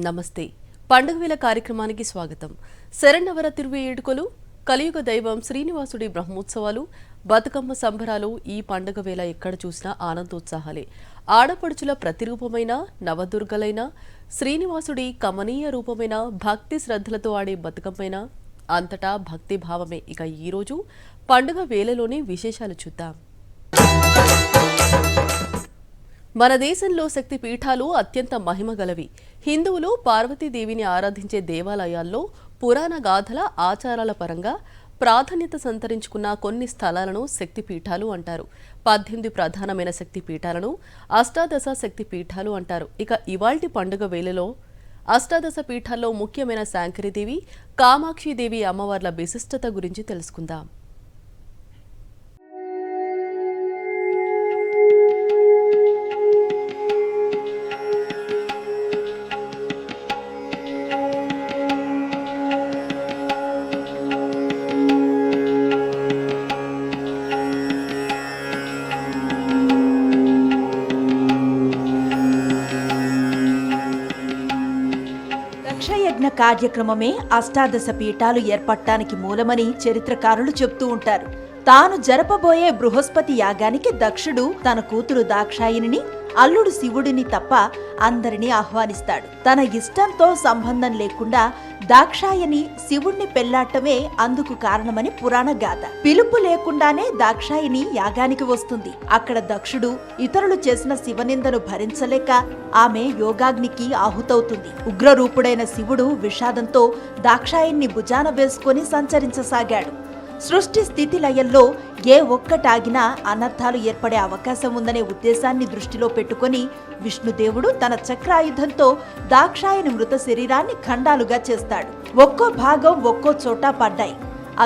నమస్తే. పండుగ వేళ కార్యక్రమానికి స్వాగతం. శరన్నవరాత్రి వేడుకలు, కలియుగ దైవం శ్రీనివాసుడి బ్రహ్మోత్సవాలు, బతుకమ్మ సంబరాలు ఈ పండుగ వేళ ఎక్కడ చూసినా ఆనందోత్సాహాలే. ఆడపడుచుల ప్రతిరూపమైన నవదుర్గలైన శ్రీనివాసుడి కమనీయ రూపమైన భక్తి శ్రద్ధలతో ఆడే బతుకమ్మైనా అంతటా భక్తి భావమే. ఇక ఈరోజు పండుగ వేళలోనే విశేషాలు చూద్దాం. మన దేశంలో శక్తి పీఠాలు అత్యంత మహిమగలవి. హిందువులు పార్వతీదేవిని ఆరాధించే దేవాలయాల్లో పురాణ గాథల ఆచారాల పరంగా ప్రాధాన్యత సంతరించుకున్న కొన్ని స్థలాలను శక్తి పీఠాలు అంటారు. 18 ప్రధానమైన శక్తి పీఠాలను అష్టాదశ శక్తి పీఠాలు అంటారు. ఇక ఇవాల్టి పండుగ వేళలో అష్టాదశ పీఠాల్లో ముఖ్యమైన శాంకరీదేవి, కామాక్షిదేవి అమ్మవార్ల విశిష్టత గురించి తెలుసుకుందాం. దక్షయజ్ఞ కార్యక్రమమే అష్టాదశ పీఠాలు ఏర్పడటానికి మూలమని చరిత్రకారులు చెప్తూ ఉంటారు. తాను జరపబోయే బృహస్పతి యాగానికి దక్షుడు తన కూతురు దాక్షాయిని, అల్లుడు శివుడిని తప్ప అందరినీ ఆహ్వానిస్తాడు. తన ఇష్టంతో సంబంధం లేకుండా దాక్షాయని శివుణ్ణి పెళ్లాటమే అందుకు కారణమని పురాణ గాథ. పిలుపు లేకుండానే దాక్షాయిని యాగానికి వస్తుంది. అక్కడ దక్షుడు ఇతరులు చేసిన శివనిందను భరించలేక ఆమె యోగాగ్నికి ఆహుతవుతుంది. ఉగ్రరూపుడైన శివుడు విషాదంతో దాక్షాయిని భుజాన వేసుకుని సంచరించసాగాడు. సృష్టి స్థితి లయల్లో ఏ ఒక్కటాగినా అనర్థాలు ఏర్పడే అవకాశం ఉందనే ఉద్దేశాన్ని దృష్టిలో పెట్టుకుని విష్ణుదేవుడు తన చక్రాయుధంతో దాక్షాయని మృత శరీరాన్ని ఖండాలుగా చేస్తాడు. ఒక్కో భాగం ఒక్కో చోట పడ్డాయి.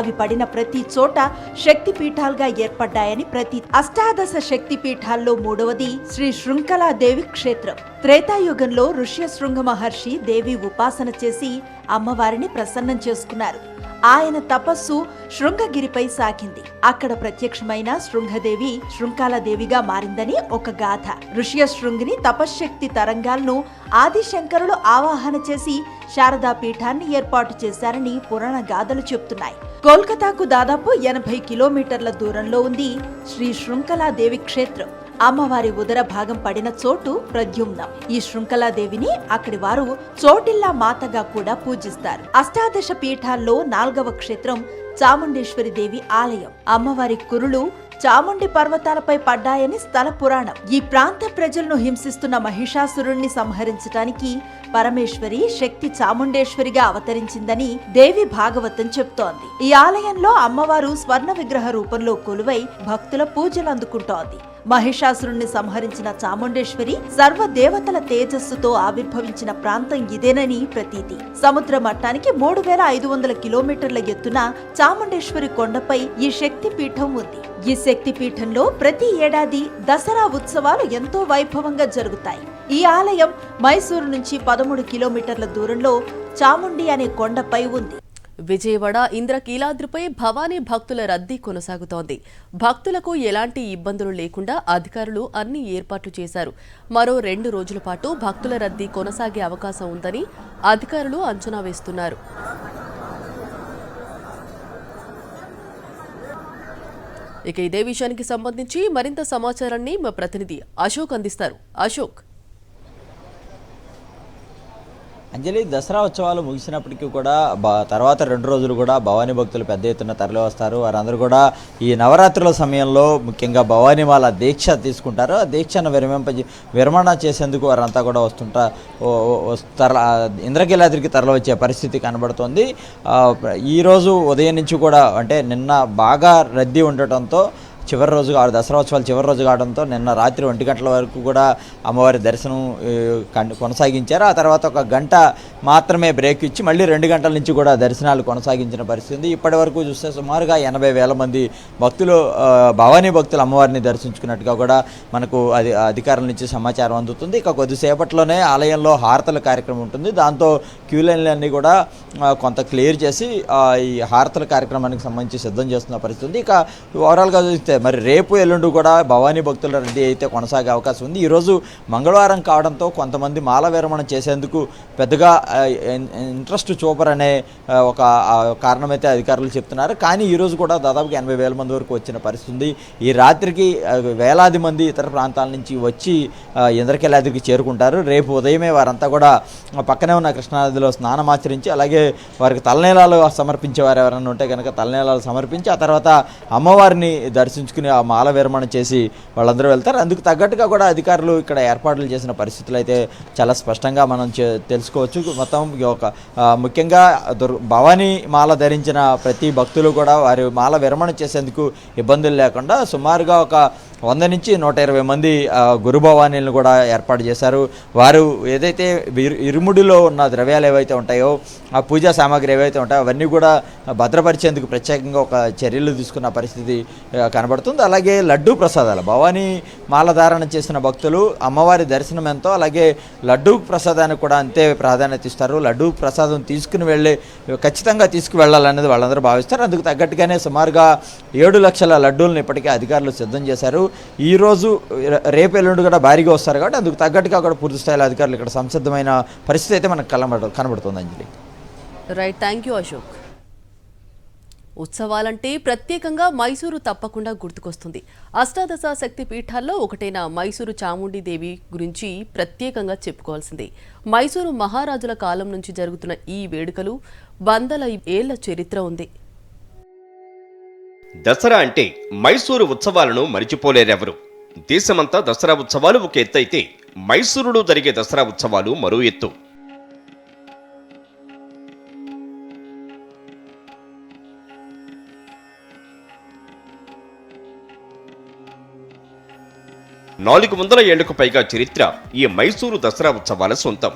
అవి పడిన ప్రతి చోట శక్తిపీఠాలుగా ఏర్పడ్డాయని ప్రతి అష్టాదశ శక్తిపీఠాల్లో మూడవది శ్రీ శృంఖలాదేవి క్షేత్రం. త్రేతాయుగంలో ఋష్యశృంగ మహర్షి దేవి ఉపాసన చేసి అమ్మవారిని ప్రసన్నం చేసుకున్నారు. ఆయన తపస్సు శృంగగిరిపై సాగింది. అక్కడ ప్రత్యక్షమైన శృంగదేవి శృంఖలాదేవిగా మారిందని ఒక గాథ. ఋష్యశృంగిని తపశ్శక్తి తరంగాలను ఆదిశంకరులు ఆవాహన చేసి శారదా పీఠాన్ని ఏర్పాటు చేశారని పురాణ గాథలు చెప్తున్నాయి. కోల్కతాకు దాదాపు 80 కిలోమీటర్ల దూరంలో ఉంది శ్రీ శృంఖలాదేవి క్షేత్రం. అమ్మవారి ఉదర భాగం పడిన చోటు ప్రద్యుమ్నం. ఈ శృంఖలాదేవిని అక్కడి వారు చోటిల్లా మాతగా కూడా పూజిస్తారు. అష్టాదశ పీఠాల్లో 4వ క్షేత్రం చాముండేశ్వరి దేవి ఆలయం. అమ్మవారి కురులు చాముండి పర్వతాలపై పడ్డాయని స్థల పురాణం. ఈ ప్రాంత ప్రజలను హింసిస్తున్న మహిషాసురుణ్ణి సంహరించటానికి పరమేశ్వరి శక్తి చాముండేశ్వరిగా అవతరించిందని దేవి భాగవతం చెప్తోంది. ఈ ఆలయంలో అమ్మవారు స్వర్ణ విగ్రహ రూపంలో కొలువై భక్తుల పూజలు అందుకుంటోంది. మహిషాసురుణ్ణి సంహరించిన చాముండేశ్వరి సర్వదేవతల తేజస్సుతో ఆవిర్భవించిన ప్రాంతం ఇదేనని ప్రతీతి. సముద్ర మట్టానికి 3500 కిలోమీటర్ల ఎత్తున చాముండేశ్వరి కొండపై ఈ శక్తి పీఠం ఉంది. ఈ శక్తి పీఠంలో ప్రతి ఏడాది దసరా ఉత్సవాలు ఎంతో వైభవంగా జరుగుతాయి. ఈ ఆలయం మైసూరు నుంచి 13 కిలోమీటర్ల దూరంలో చాముండి అనే కొండపై ఉంది. విజయవాడ ఇంద్రకీలాద్రిపై భవానీ భక్తుల రద్దీ కొనసాగుతోంది. భక్తులకు ఎలాంటి ఇబ్బందులు లేకుండా అధికారులు అన్ని ఏర్పాట్లు చేశారు. మరో 2 రోజుల పాటు భక్తుల రద్దీ కొనసాగే అవకాశం ఉందని అధికారులు అంచనా వేస్తున్నారు. ఇక ఇదే విషయానికి సంబంధించి మరింత సమాచారాన్ని మా ప్రతినిధి అశోక్ అందిస్తారు. అశోక్. అంజలి, దసరా ఉత్సవాలు ముగిసినప్పటికీ కూడా తర్వాత 2 రోజులు కూడా భవానీ భక్తులు పెద్ద ఎత్తున తరలి వస్తారు. వారందరూ కూడా ఈ నవరాత్రుల సమయంలో ముఖ్యంగా భవానీ వాళ్ళ దీక్ష తీసుకుంటారు. ఆ దీక్షను విరమణ చేసేందుకు వారంతా కూడా ఇంద్రకీలాద్రికి తరలి వచ్చే పరిస్థితి కనబడుతోంది. ఈరోజు ఉదయం నుంచి కూడా అంటే నిన్న బాగా రద్దీ ఉండటంతో చివరి రోజు దసరా ఉత్సవాలు చివరి రోజు కావడంతో నిన్న రాత్రి 1 గంటల వరకు కూడా అమ్మవారి దర్శనం కొనసాగించారు. ఆ తర్వాత 1 గంట మాత్రమే బ్రేక్ ఇచ్చి మళ్ళీ 2 గంటల నుంచి కూడా దర్శనాలు కొనసాగించిన పరిస్థితి. ఇప్పటి వరకు చూస్తే సుమారుగా 80,000 మంది భక్తులు భవానీ భక్తులు అమ్మవారిని దర్శించుకున్నట్టుగా కూడా మనకు అధికారుల నుంచి సమాచారం అందుతుంది. ఇక కొద్దిసేపట్లోనే ఆలయంలో హారతల కార్యక్రమం ఉంటుంది. దాంతో క్యూ లైన్లన్నీ కూడా కొంత క్లియర్ చేసి ఈ హారతల కార్యక్రమానికి సంబంధించి సిద్ధం చేస్తున్న పరిస్థితి ఉంది. ఇక ఓవరాల్గా చూస్తే పరిస్థితి. మరి రేపు ఎల్లుండి కూడా భవానీ భక్తుల రద్దీ అయితే కొనసాగే అవకాశం ఉంది. ఈరోజు మంగళవారం కావడంతో కొంతమంది మాల విరమణ చేసేందుకు పెద్దగా ఇంట్రెస్ట్ చూపరనే ఒక కారణమైతే అధికారులు చెప్తున్నారు. కానీ ఈరోజు కూడా దాదాపుగా 80,000 మంది వరకు వచ్చిన పరిస్థితి ఉంది. ఈ రాత్రికి వేలాది మంది ఇతర ప్రాంతాల నుంచి వచ్చి ఇంద్రకీలాద్రికి చేరుకుంటారు. రేపు ఉదయమే వారంతా కూడా పక్కనే ఉన్న కృష్ణానదిలో స్నానమాచరించి అలాగే వారికి తలనీలాలు సమర్పించే వారు ఎవరైనా ఉంటే కనుక తలనీలాలు సమర్పించి ఆ తర్వాత అమ్మవారిని దర్శించుకుని ఆ మాల విరమణ చేసి వాళ్ళందరూ వెళ్తారు. అందుకు తగ్గట్టుగా కూడా అధికారులు ఇక్కడ ఏర్పాట్లు చేసిన పరిస్థితులు అయితే చాలా స్పష్టంగా మనం తెలుసుకోవచ్చు. మొత్తం ఒక ముఖ్యంగా భవానీ మాల ధరించిన ప్రతి భక్తులు కూడా వారి మాల విరమణ చేసేందుకు ఇబ్బందులు లేకుండా సుమారుగా ఒక 100 నుంచి 120 మంది గురు భవానీలను కూడా ఏర్పాటు చేశారు. వారు ఏదైతే ఇరుముడిలో ఉన్న ద్రవ్యాలు ఏవైతే ఉంటాయో ఆ పూజా సామాగ్రి ఏవైతే ఉంటాయో అవన్నీ కూడా భద్రపరిచేందుకు ప్రత్యేకంగా ఒక చర్యలు తీసుకున్న పరిస్థితి కనబడుతుంది. అలాగే లడ్డూ ప్రసాదాలు భవానీ మాల ధారణ చేసిన భక్తులు అమ్మవారి దర్శనం ఎంతో అలాగే లడ్డూ ప్రసాదానికి కూడా అంతే ప్రాధాన్యత ఇస్తారు. లడ్డూ ప్రసాదం తీసుకుని వెళ్ళి ఖచ్చితంగా తీసుకువెళ్ళాలనేది వాళ్ళందరూ భావిస్తారు. అందుకు తగ్గట్టుగానే సుమారుగా 7 లక్షల లడ్డూలను ఇప్పటికే అధికారులు సిద్ధం చేశారు. ఈరోజు రేపు ఎల్లుండి కూడా భారీగా వస్తారు కాబట్టి అందుకు తగ్గట్టుగా కూడా పూర్తి స్థాయిలో అధికారులు ఇక్కడ సంసిద్ధమైన పరిస్థితి అయితే మనకు కనబడుతుంది. Anjali. Right, thank you Ashok. ఉత్సవాలంటే ప్రత్యేకంగా మైసూరు తప్పకుండా గుర్తుకొస్తుంది. అష్టాదశ శక్తి పీఠాల్లో ఒకటైన మైసూరు చాముండీదేవి గురించి ప్రత్యేకంగా చెప్పుకోవాల్సింది. మైసూరు మహారాజుల కాలం నుంచి జరుగుతున్న ఈ వేడుకలు 100 ఏళ్ల చరిత్ర ఉంది. దసరా అంటే మైసూరు ఉత్సవాలను మరిచిపోలేరెవరు. దేశమంతా దసరా ఉత్సవాలు ఒక ఎత్తు అయితే మైసూరులో జరిగే దసరా ఉత్సవాలు మరో ఎత్తు. నాలుగు 400 ఏళ్లకు పైగా చరిత్ర ఈ మైసూరు దసరా ఉత్సవాల సొంతం.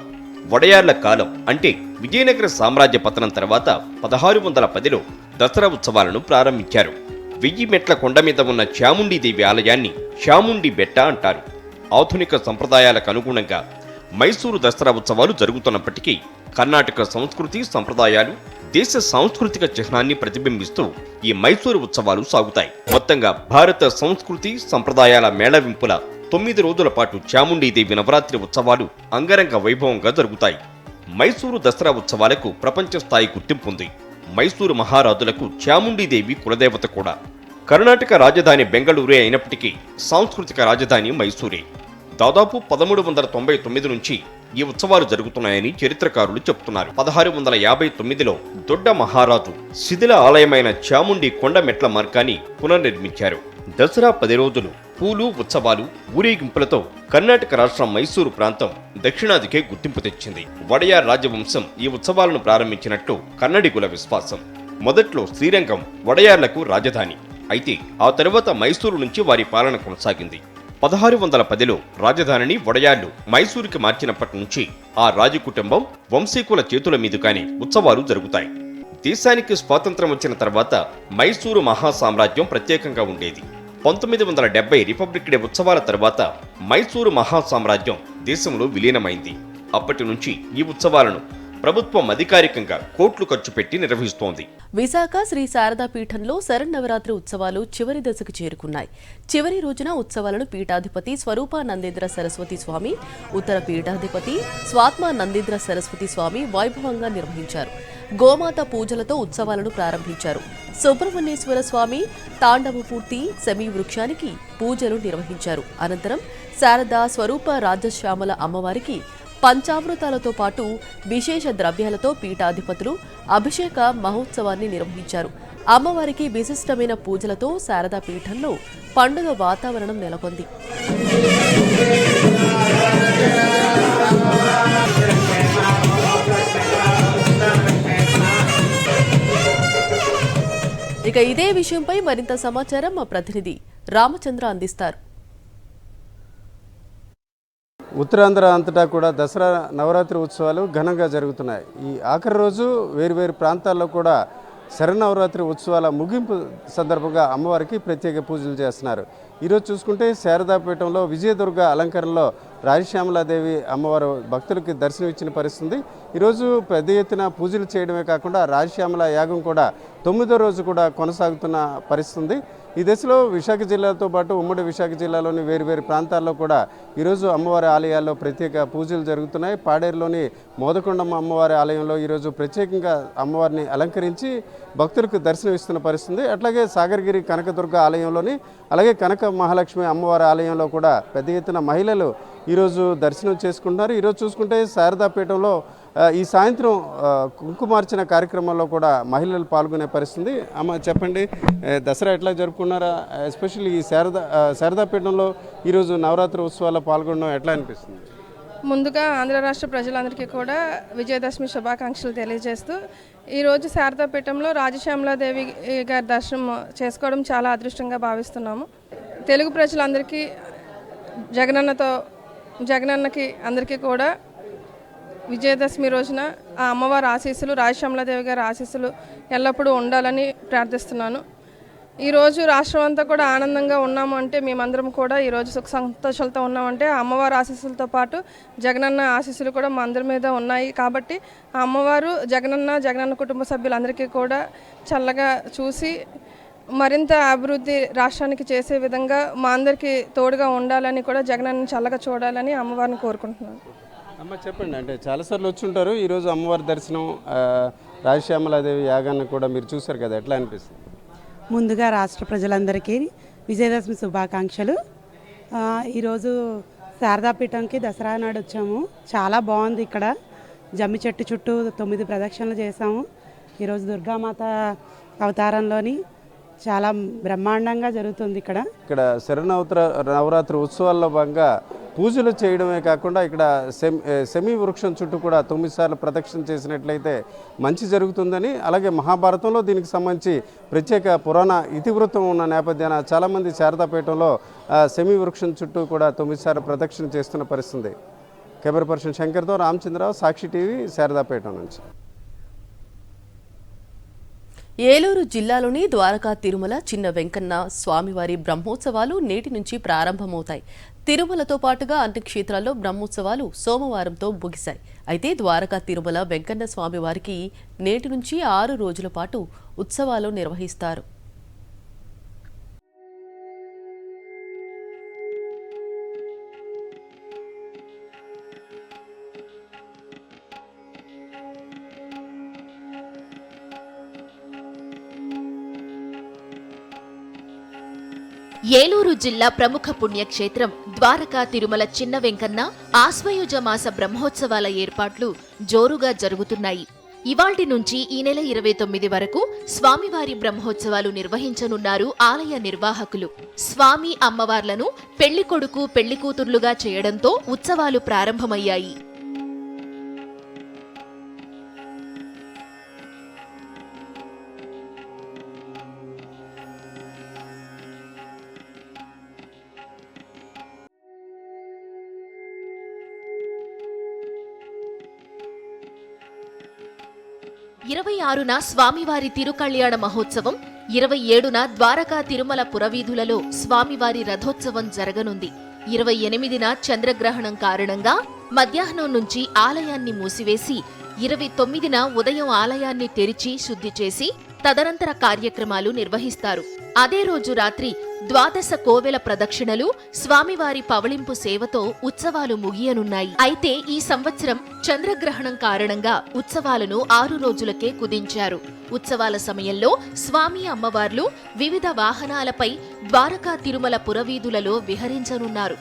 వడయార్ల కాలం అంటే విజయనగర సామ్రాజ్య పతనం తర్వాత 1610లో దసరా ఉత్సవాలను ప్రారంభించారు. 1000 మెట్ల కొండ మీద ఉన్న చాముండీదేవి ఆలయాన్ని చాముండి బెట్ట అంటారు. ఆధునిక సంప్రదాయాలకు అనుగుణంగా మైసూరు దసరా ఉత్సవాలు జరుగుతున్నప్పటికీ కర్ణాటక సంస్కృతి సంప్రదాయాలు దేశ సాంస్కృతిక చిహ్నాన్ని ప్రతిబింబిస్తూ ఈ మైసూరు ఉత్సవాలు సాగుతాయి. మొత్తంగా భారత సంస్కృతి సంప్రదాయాల మేళవింపుల 9 రోజుల పాటు చాముండీదేవి నవరాత్రి ఉత్సవాలు అంగరంగ వైభవంగా జరుగుతాయి. మైసూరు దసరా ఉత్సవాలకు ప్రపంచ స్థాయి గుర్తింపుంది. మైసూరు మహారాజులకు చాముండీదేవి కులదేవత కూడా. కర్ణాటక రాజధాని బెంగళూరే అయినప్పటికీ సాంస్కృతిక రాజధాని మైసూరే. దాదాపు 1399 నుంచి ఈ ఉత్సవాలు జరుగుతున్నాయని చరిత్రకారులు చెప్తున్నారు. 1659లో దొడ్డ మహారాజు శిథిల ఆలయమైన చాముండి కొండ మెట్ల మార్గాన్ని పునర్నిర్మించారు. దసరా 10 రోజులు పూలు ఉత్సవాలు ఊరేగింపులతో కర్ణాటక రాష్ట్రం మైసూరు ప్రాంతం దక్షిణాదికే గుర్తింపు తెచ్చింది. వడయార్ రాజవంశం ఈ ఉత్సవాలను ప్రారంభించినట్లు కన్నడిగుల విశ్వాసం. మొదట్లో శ్రీరంగం వడయార్లకు రాజధాని అయితే ఆ తరువాత మైసూరు నుంచి వారి పాలన కొనసాగింది. 1610లో రాజధానిని వడయార్లు మైసూరుకి మార్చినప్పటి నుంచి ఆ రాజకుటుంబం వంశీకుల చేతుల మీదుగానే ఉత్సవాలు జరుగుతాయి. దేశానికి స్వాతంత్రం వచ్చిన తర్వాత మైసూరు మహాసామ్రాజ్యం ప్రత్యేకంగా ఉండేది. 1970 రిపబ్లిక్ డే ఉత్సవాల తర్వాత మైసూరు మహాసామ్రాజ్యం దేశంలో విలీనమైంది. అప్పటి నుంచి ఈ ఉత్సవాలను ప్రభుత్వం అధికారికంగా కోట్లు ఖర్చు పెట్టి నిర్వహిస్తోంది. విశాఖ శ్రీ శారదా పీఠంలో శరన్నవరాత్రి ఉత్సవాలు చివరి దశకు చేరుకున్నాయి. చివరి రోజున ఉత్సవాలను పీఠాధిపతి స్వరూపానందేంద్ర సరస్వతి స్వామి, ఉత్తర పీఠాధిపతి స్వాత్మానందేంద్ర సరస్వతి స్వామి వైభవంగా నిర్వహించారు. గోమాత పూజలతో ఉత్సవాలను ప్రారంభించారు. సుబ్రహ్మణ్యేశ్వర స్వామి తాండవ పూర్తి సెమీ వృక్షానికి పూజలు నిర్వహించారు. అనంతరం శారదా స్వరూప రాజశ్యామల అమ్మవారికి పంచామృతాలతో పాటు విశేష ద్రవ్యాలతో పీఠాధిపతులు అభిషేక మహోత్సవాన్ని నిర్వహించారు. అమ్మవారికి విశిష్టమైన పూజలతో శారదా పీఠంలో పండుగ వాతావరణం నెలకొంది. ఇక ఇదే విషయంపై మరింత సమాచారం మా ప్రతినిధి రామచంద్ర అందిస్తారు. ఉత్తరాంధ్ర అంతటా కూడా దసరా నవరాత్రి ఉత్సవాలు ఘనంగా జరుగుతున్నాయి. ఈ ఆఖరి రోజు వేరువేరు ప్రాంతాల్లో కూడా శరన్నవరాత్రి ఉత్సవాల ముగింపు సందర్భంగా అమ్మవారికి ప్రత్యేక పూజలు చేస్తున్నారు. ఈరోజు చూసుకుంటే శారదాపీఠంలో విజయదుర్గ అలంకరణలో రాజశ్యామలాదేవి అమ్మవారు భక్తులకి దర్శనం ఇచ్చిన పరిస్థితి. ఈరోజు పెద్ద ఎత్తున పూజలు చేయడమే కాకుండా రాజశ్యామల యాగం కూడా 9వ రోజు కూడా కొనసాగుతున్న పరిస్థితి. ఈ దశలో విశాఖ జిల్లాతో పాటు ఉమ్మడి విశాఖ జిల్లాలోని వేరువేరు ప్రాంతాల్లో కూడా ఈరోజు అమ్మవారి ఆలయాల్లో ప్రత్యేక పూజలు జరుగుతున్నాయి. పాడేరులోని మోదకొండమ్మ అమ్మవారి ఆలయంలో ఈరోజు ప్రత్యేకంగా అమ్మవారిని అలంకరించి భక్తులకు దర్శనం ఇస్తున్న పరిస్థితి. అట్లాగే సాగర్గిరి కనకదుర్గ ఆలయంలోని, అలాగే కనక మహాలక్ష్మి అమ్మవారి ఆలయంలో కూడా పెద్ద ఎత్తున మహిళలు ఈరోజు దర్శనం చేసుకుంటున్నారు. ఈరోజు చూసుకుంటే శారదాపీఠంలో ఈ సాయంత్రం కుంకుమార్చన కార్యక్రమంలో కూడా మహిళలు పాల్గొనే పరిస్థితి. అమ్మ చెప్పండి, దసరా ఎట్లా జరుపుకున్నారా? ఎస్పెషల్లీ ఈ శారదాపీఠంలో ఈరోజు నవరాత్రి ఉత్సవాల్లో పాల్గొనడం ఎట్లా అనిపిస్తుంది? ముందుగా ఆంధ్ర రాష్ట్ర ప్రజలందరికీ కూడా విజయదశమి శుభాకాంక్షలు తెలియజేస్తూ ఈరోజు శారదాపీఠంలో రాజశ్యామలాదేవి గారి దర్శనం చేసుకోవడం చాలా అదృష్టంగా భావిస్తున్నాము. తెలుగు ప్రజలందరికీ జగనన్నకి అందరికీ కూడా విజయదశమి రోజున ఆ అమ్మవారి ఆశీస్సులు, రాజశ్యామలాదేవి గారి ఆశీస్సులు ఎల్లప్పుడూ ఉండాలని ప్రార్థిస్తున్నాను. ఈరోజు రాష్ట్రం అంతా కూడా ఆనందంగా ఉన్నాము అంటే, మేమందరం కూడా ఈరోజు సుఖ సంతోషాలతో ఉన్నామంటే అమ్మవారి ఆశీస్సులతో పాటు జగనన్న ఆశీస్సులు కూడా మా అందరి మీద ఉన్నాయి. కాబట్టి ఆ అమ్మవారు జగనన్న కుటుంబ సభ్యులందరికీ కూడా చల్లగా చూసి మరింత అభివృద్ధి రాష్ట్రానికి చేసే విధంగా మా అందరికీ తోడుగా ఉండాలని కూడా జగనన్న చల్లగా చూడాలని అమ్మవారిని కోరుకుంటున్నాను. అమ్మ చెప్పండి, అంటే చాలాసార్లు వచ్చి ఉంటారు, ఈరోజు అమ్మవారి దర్శనం రాజశ్యామలాదేవి యాగాన్ని కూడా మీరు చూశారు కదా, ఎట్లా అనిపిస్తుంది? ముందుగా రాష్ట్ర ప్రజలందరికీ విజయదశమి శుభాకాంక్షలు. ఈరోజు శారదాపీఠంకి దసరా నాడు వచ్చాము. చాలా బాగుంది. ఇక్కడ జమ్మి చెట్టు చుట్టూ 9 ప్రదక్షిణలు చేసాము. ఈరోజు దుర్గామాత అవతారంలోని చాలా బ్రహ్మాండంగా జరుగుతుంది. ఇక్కడ నవరాత్రి ఉత్సవాల్లో భాగంగా పూజలు చేయడమే కాకుండా ఇక్కడ సెమీ వృక్షం చుట్టూ కూడా 9 సార్లు ప్రదక్షిణ చేసినట్లయితే మంచి జరుగుతుందని, అలాగే మహాభారతంలో దీనికి సంబంధించి ప్రత్యేక పురాణ ఇతివృత్తం ఉన్న నేపథ్యాన చాలామంది శారదాపీఠంలో సెమీ వృక్షం చుట్టూ కూడా 9 సార్లు ప్రదక్షిణ చేస్తున్న పరిస్థితి. కెమెరా పర్సన్ శంకర్తో రామచంద్రరావు, సాక్షి టీవీ, శారదాపీఠం నుంచి. ఏలూరు జిల్లాలోని ద్వారకా తిరుమల చిన్న వెంకన్న స్వామివారి బ్రహ్మోత్సవాలు నేటి నుంచి ప్రారంభమవుతాయి. తిరుమలతో పాటుగా అన్ని క్షేత్రాల్లో బ్రహ్మోత్సవాలు సోమవారంతో ముగిశాయి. అయితే ద్వారకా తిరుమల వెంకన్న స్వామివారికి నేటి నుంచి 6 రోజుల పాటు ఉత్సవాలు నిర్వహిస్తారు. ఏలూరు జిల్లా ప్రముఖ పుణ్యక్షేత్రం ద్వారకా తిరుమల చిన్న వెంకన్న ఆశ్వయుజ మాస బ్రహ్మోత్సవాల ఏర్పాట్లు జోరుగా జరుగుతున్నాయి. ఇవాల్టి నుంచి ఈ నెల 29 వరకు స్వామివారి బ్రహ్మోత్సవాలు నిర్వహించనున్నారు ఆలయ నిర్వాహకులు. స్వామి అమ్మవార్లను పెళ్లికొడుకు పెళ్లికూతుర్లుగా చేయడంతో ఉత్సవాలు ప్రారంభమయ్యాయి. ఇరవై 26న స్వామివారి తిరుకళ్యాణ మహోత్సవం, 27న ద్వారకా తిరుమల పురవీధులలో స్వామివారి రథోత్సవం జరగనుంది. 28న చంద్రగ్రహణం కారణంగా మధ్యాహ్నం నుంచి ఆలయాన్ని మూసివేసి 29న ఉదయం ఆలయాన్ని తెరిచి శుద్ధి చేసి తదనంతర కార్యక్రమాలు నిర్వహిస్తారు. అదే రోజు రాత్రి ద్వాదశ కోవెల ప్రదక్షిణలు, స్వామివారి పవళింపు సేవతో ఉత్సవాలు ముగియనున్నాయి. అయితే ఈ సంవత్సరం చంద్రగ్రహణం కారణంగా ఉత్సవాలను 6 రోజులకే కుదించారు. ఉత్సవాల సమయంలో స్వామి అమ్మవార్లు వివిధ వాహనాలపై ద్వారకా తిరుమల పురవీధులలో విహరించనున్నారు.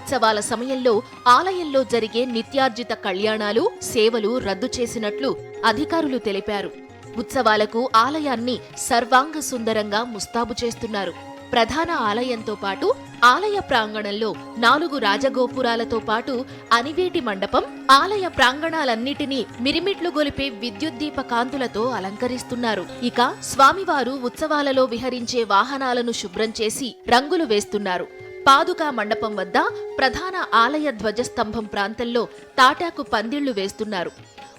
ఉత్సవాల సమయంలో ఆలయంలో జరిగే నిత్యార్జిత కళ్యాణాలు, సేవలు రద్దు చేసినట్లు అధికారులు తెలిపారు. ఉత్సవాలకు ఆలయాన్ని సర్వాంగ సుందరంగా ముస్తాబు చేస్తున్నారు. ప్రధాన ఆలయంతో పాటు ఆలయ ప్రాంగణంలో 4 రాజగోపురాలతో పాటు అనివేటి మండపం, ఆలయ ప్రాంగణాలన్నిటినీ మిరిమిట్లు గొలిపే విద్యుద్దీప కాంతులతో అలంకరిస్తున్నారు. ఇక స్వామివారు ఉత్సవాలలో విహరించే వాహనాలను శుభ్రం చేసి రంగులు వేస్తున్నారు. పాదుకా మండపం వద్ద ప్రధాన ఆలయ ధ్వజస్తంభం ప్రాంతంలో తాటాకు పందిళ్లు వేస్తున్నారు.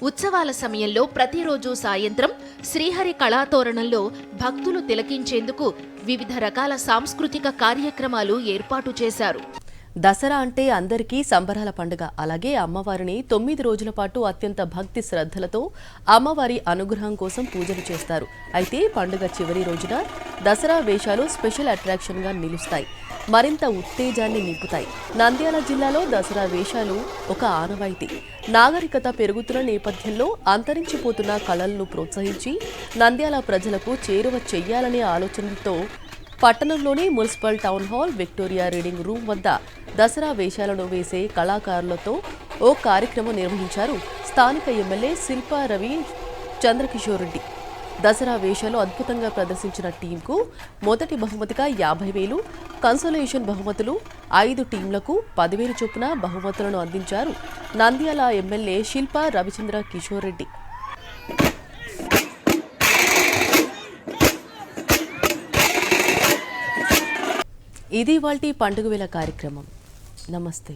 ఉత్సవాల సమయంలో ప్రతిరోజు సాయంత్రం శ్రీహరి కళాతోరణంలో భక్తులు తిలకించేందుకు వివిధ రకాల సాంస్కృతిక కార్యక్రమాలు ఏర్పాటు చేశారు. దసరా అంటే అందరికీ సంబరాల పండుగ. అలాగే అమ్మవారిని 9 రోజుల పాటు అత్యంత భక్తి శ్రద్ధలతో అమ్మవారి అనుగ్రహం కోసం పూజలు చేస్తారు. అయితే పండుగ చివరి రోజున దసరా వేషాలు స్పెషల్ అట్రాక్షన్గా నిలుస్తాయి, మరింత ఉత్తేజాన్ని నింపుతాయి. నంద్యాల జిల్లాలో దసరా వేషాలు ఒక ఆనవాయితీ. నాగరికత పెరుగుతున్న నేపథ్యంలో అంతరించిపోతున్న కళలను ప్రోత్సహించి నంద్యాల ప్రజలకు చేరువ చెయ్యాలనే ఆలోచనతో పట్టణంలోని municipal town hall, Victoria reading room వద్ద దసరా వేషాలను వేసే కళాకారులతో ఓ కార్యక్రమం నిర్వహించారు స్థానిక ఎమ్మెల్యే శిల్పా రవి చంద్రకిషోర్ రెడ్డి. దసరా వేషాలు అద్భుతంగా ప్రదర్శించిన టీంకు మొదటి బహుమతిగా 50,000, కన్సోలేషన్ బహుమతులు 5 టీంలకు 10,000 చొప్పున బహుమతులను అందించారు నంద్యాల ఎమ్మెల్యే శిల్పా రవిచంద్ర కిషోర్ రెడ్డి. ఇది ఇవాల్టి పండుగ వేళ కార్యక్రమం. నమస్తే.